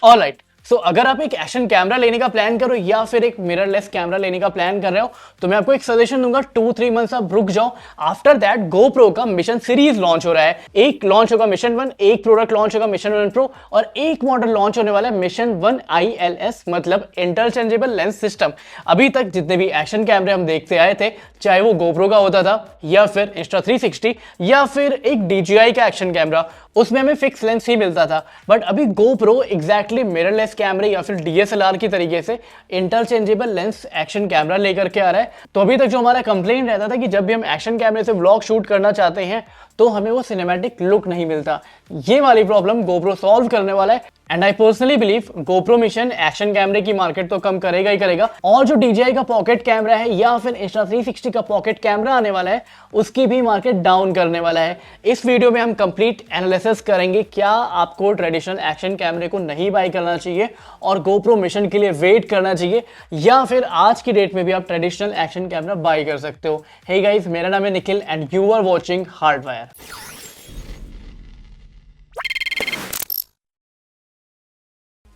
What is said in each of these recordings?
Alright, सो अगर आप एक एक्शन कैमरा लेने का प्लान करो या फिर एक मिररलेस कैमरा लेने का प्लान कर रहे हो तो मैं आपको एक सजेशन दूंगा, 2-3 मंथ्स आप रुक जाओ। आफ्टर दैट GoPro का मिशन सीरीज लॉन्च हो रहा है। एक लॉन्च होगा मिशन 1, एक प्रोडक्ट लॉन्च होगा मिशन 1 प्रो और एक मॉडल लॉन्च होने वाला है मिशन 1 ILS, मतलब इंटरचेंजेबल लेंस सिस्टम। अभी तक जितने भी एक्शन कैमरे हम देखते आए थे, चाहे वो GoPro का होता था या फिर Insta360 या फिर एक DJI का एक्शन कैमरा, उसमें हमें फिक्स लेंस ही मिलता था। बट अभी GoPro एग्जैक्टली मिररलेस कैमरे या फिर DSLR की तरीके से इंटरचेंजेबल लेंस एक्शन कैमरा लेकर के आ रहा है। तो अभी तक जो हमारा कंप्लेंट रहता था कि जब भी हम एक्शन कैमरे से व्लॉग शूट करना चाहते हैं तो हमें वो सिनेमैटिक लुक नहीं मिलता, ये वाली प्रॉब्लम GoPro सॉल्व करने वाला है। And I personally believe GoPro mission action कैमरे की मार्केट तो कम करेगा ही करेगा, और जो DJI का पॉकेट कैमरा है या फिर Insta360 का पॉकेट कैमरा आने वाला है उसकी भी मार्केट डाउन करने वाला है। इस वीडियो में हम कंप्लीट एनालिसिस करेंगे क्या आपको ट्रेडिशनल एक्शन कैमरे को नहीं बाय करना चाहिए और GoPro मिशन के लिए वेट करना चाहिए, या फिर आज की डेट में भी आप ट्रेडिशनल एक्शन कैमरा बाय कर सकते हो। हे गाइस, मेरा नाम है Nikhil and you are watching hardwire.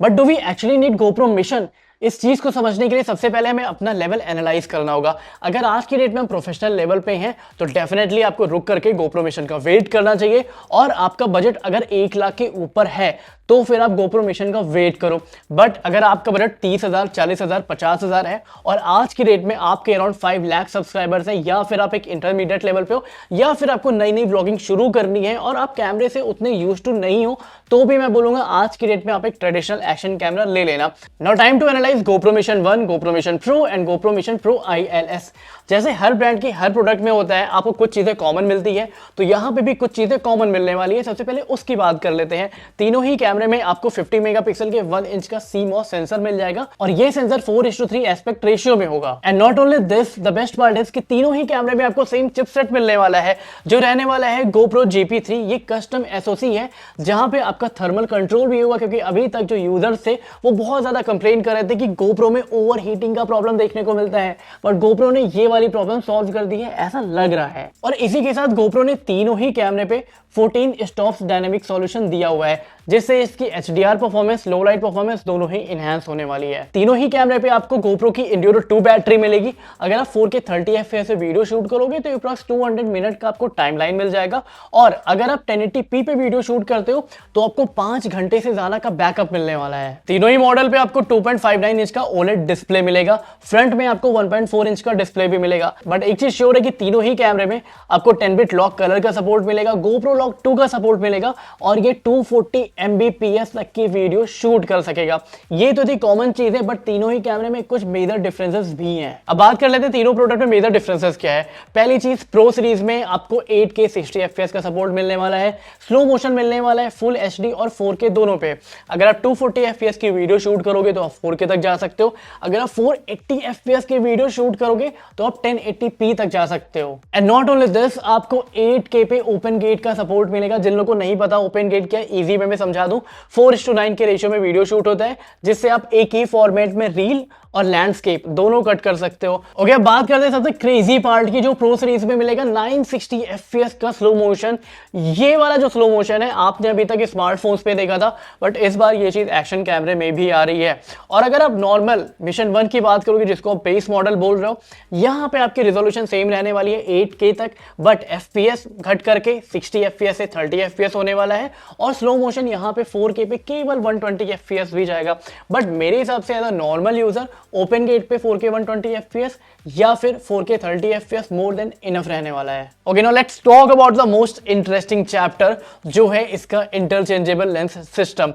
But do we actually need GoPro mission? इस चीज को समझने के लिए सबसे पहले हमें अपना लेवल एनालाइज करना होगा। अगर आज की डेट में हम प्रोफेशनल लेवल पे हैं तो डेफिनेटली आपको रुक करके GoPro मिशन का वेट करना चाहिए, और आपका बजट अगर 1 लाख के ऊपर है तो फिर आप GoPro मिशन का वेट करो। बट अगर आपका बजट 30,000, 40,000, 50,000 है और आज की डेट में आपके अराउंड 5 लाख सब्सक्राइबर्स हैं, या फिर आप एक इंटरमीडिएट लेवल पे हो, या फिर आपको नई नई व्लॉगिंग शुरू करनी है और आप कैमरे से उतने यूज्ड टू नहीं हो, तो भी मैं बोलूंगा आज की डेट में आप एक ट्रेडिशनल एक्शन कैमरा ले लेना। Now time to analyse GoPro mission 1, GoPro mission Pro and GoPro mission Pro ILS। जैसे हर ब्रांड की हर प्रोडक्ट में होता है, आपको कुछ चीजें कॉमन मिलती है, तो यहां पे भी कुछ चीजें कॉमन मिलने वाली है। सबसे पहले उसकी बात कर लेते हैं। तीनों ही कैमरे में आपको 50 मेगापिक्सल के 1 इंच का CMOS सेंसर मिल जाएगा, और ये सेंसर 4:3 एस्पेक्ट रेशियो में होगा। And not only this, the best part is कि तीनों ही कैमरे में आपको सेम चिपसेट मिलने वाला है, जो रहने वाला है GoPro GP3। ये कस्टम SoC है जहां पे आपका थर्मल कंट्रोल भी होगा, क्योंकि अभी तक जो यूजर्स थे वो बहुत ज्यादा कंप्लेन कर रहे थे कि GoPro में ओवर हीटिंग का प्रॉब्लम देखने को मिलता है, बट GoPro ने ये वाली प्रॉब्लम सॉल्व कर दी है, ऐसा लग रहा है। और इसी के साथ GoPro ने तीनों ही कैमरे पे 14 स्टॉप्स डायनेमिक सॉल्यूशन दिया हुआ है, जिससे इसकी HDR परफॉर्मेंस, लो लाइट परफॉर्मेंस दोनों ही इनहैंस होने वाली है। तीनों ही कैमरे पे आपको GoPro की Enduro 2 बैटरी मिलेगी। अगर आप 4K 30 FPS से वीडियो शूट करोगे तो अप्रॉक्स 200 मिनट का आपको टाइमलाइन मिल जाएगा, और अगर आप 1080p पे वीडियो शूट करते हो तो आपको 5 घंटे से ज्यादा का बैकअप मिलने वाला है। तीनों ही मॉडल पे आपको 2.59 इंच का OLED डिस्प्ले मिलेगा, फ्रंट में आपको 1.4 इंच का डिस्प्ले भी मिलेगा। बट एक चीज श्योर है कि तीनों ही कैमरे में आपको 10-bit लॉक कलर का सपोर्ट मिलेगा, GoPro Lock 2 का सपोर्ट मिलेगा, और ये 240 Mbps तक की वीडियो शूट कर सकेगा। ये तो थी कॉमन चीजें, बट तीनों ही कैमरे में कुछ मेजर डिफरेंसेस भी हैं। अब बात कर लेते हैं तीनों प्रोडक्ट में मेजर डिफरेंसेस क्या है। पहली चीज, प्रो सीरीज में आपको 8K 60 FPS का सपोर्ट मिलने वाला है, स्लो मोशन मिलने वाला है, फुल HD और 4K दोनों पे। अगर आप 240 FPS की वीडियो शूट करोगे तो आप 4K तक जा सकते हो, अगर आप 480 FPS की वीडियो शूट करोगे तो आप 1080p तक जा सकते हो। एंड नॉट ओनली दिस, आपको 8K पे ओपन गेट का सपोर्ट मिलेगा। जिन लोगों को नहीं पता ओपन गेट क्या है, इजी वे में समझा दूं, 4:9 के रेशियो में वीडियो शूट होता है, जिससे आप एक ही फॉर्मेट में रील और लैंडस्केप दोनों कट कर सकते हो। ओके, अब बात करते हैं सबसे क्रेजी पार्ट की, जो प्रो सीरीज में मिलेगा 960 FPS का स्लो मोशन। ये वाला जो स्लो मोशन है आपने अभी तक स्मार्टफोन्स पे देखा था, बट इस बार ये चीज एक्शन कैमरे में भी आ रही है। और अगर आप नॉर्मल मिशन 1 की बात करोगे, जिसको आप बेस मॉडल बोल रहे हो, यहां पे आपकी रिजोल्यूशन सेम रहने वाली है 8K तक, बट FPS घट करके 60 FPS से 30 FPS होने वाला है, और स्लो मोशन यहां पे 4K पे केवल 120 FPS भी जाएगा। बट मेरे हिसाब से as a normal user open gate पे 4K 120 FPS या फिर 4K 30 FPS more than enough रहने वाला है। Okay, now let's talk about the most interesting chapter, जो है इसका interchangeable lens system.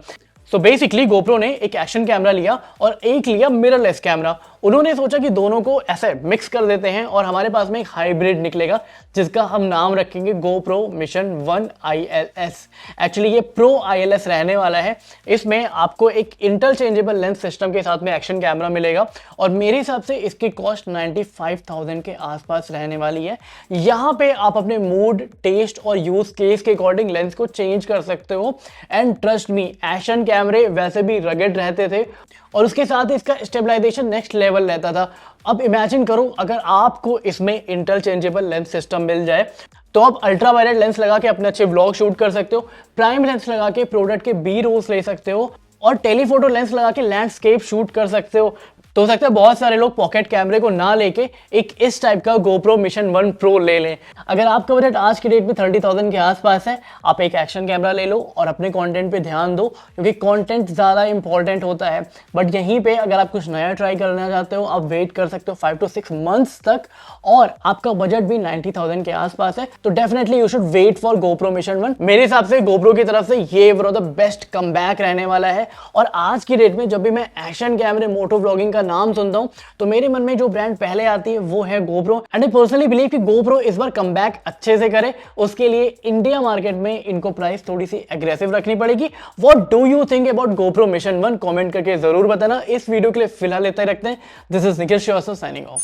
So basically GoPro ने एक एक्शन कैमरा लिया और एक लिया मिररलेस कैमरा। उन्होंने सोचा कि दोनों को ऐसे मिक्स कर देते हैं और हमारे पास में एक हाइब्रिड निकलेगा, जिसका हम नाम रखेंगे GoPro मिशन 1 ILS। एक्चुअली ये Pro ILS रहने वाला है। इसमें आपको एक इंटरचेंजेबल लेंस सिस्टम के साथ में एक्शन कैमरा मिलेगा, और मेरे हिसाब से इसकी कॉस्ट 95,000 के आसपास रहने वाली है। यहाँ पे आप अपने मूड, टेस्ट और यूज केस के अकॉर्डिंग लेंस को चेंज कर सकते हो। एंड ट्रस्ट मी, एक्शन कैमरे वैसे भी रगेड रहते थे, और उसके साथ ही इसका स्टेबलाइजेशन नेक्स्ट लेवल रहता था। अब इमेजिन करो अगर आपको इसमें इंटरचेंजेबल लेंस सिस्टम मिल जाए, तो आप अल्ट्रा वायलेट लेंस लगा के अपने अच्छे व्लॉग शूट कर सकते हो, प्राइम लेंस लगा के प्रोडक्ट के बी रोल्स ले सकते हो, और टेलीफोटो लेंस लगा के लैंडस्केप शूट कर सकते हो। तो हो सकता है बहुत सारे लोग पॉकेट कैमरे को ना लेके एक इस टाइप का GoPro Mission 1 Pro ले लें। अगर आपका बजट आज की डेट में 30,000 के आसपास है, आप एक एक्शन कैमरा ले लो और अपने कंटेंट पे ध्यान दो, क्योंकि कंटेंट ज़्यादा इंपॉर्टेंट होता है। बट यहीं पे अगर आप कुछ नया ट्राई करना चाहते हो, आप वेट कर सकते हो 5 to 6 मंथ्स तक, और आपका बजट भी 90,000 के आसपास है, तो definitely you should wait for GoPro Mission 1। मेरे हिसाब से GoPro की तरफ से ये one of the best comeback रहने वाला है। और आज की डेट में जब भी मैं एक्शन कैमरे मोटो व्लॉगिंग का नाम सुनता हूं, तो मेरे मन में जो ब्रांड पहले आती है वो है GoPro। And I personally believe कि GoPro इस बार कमबैक अच्छे से करे, उसके लिए इंडिया मार्केट में इनको प्राइस थोड़ी सी एग्रेसिव रखनी पड़ेगी। What do you think about GoPro Mission 1? Comment करके जरूर बताना। इस वीडियो के लिए फिलहाल इतना ही रखते हैं। This is Nikhil Shrivastava signing of.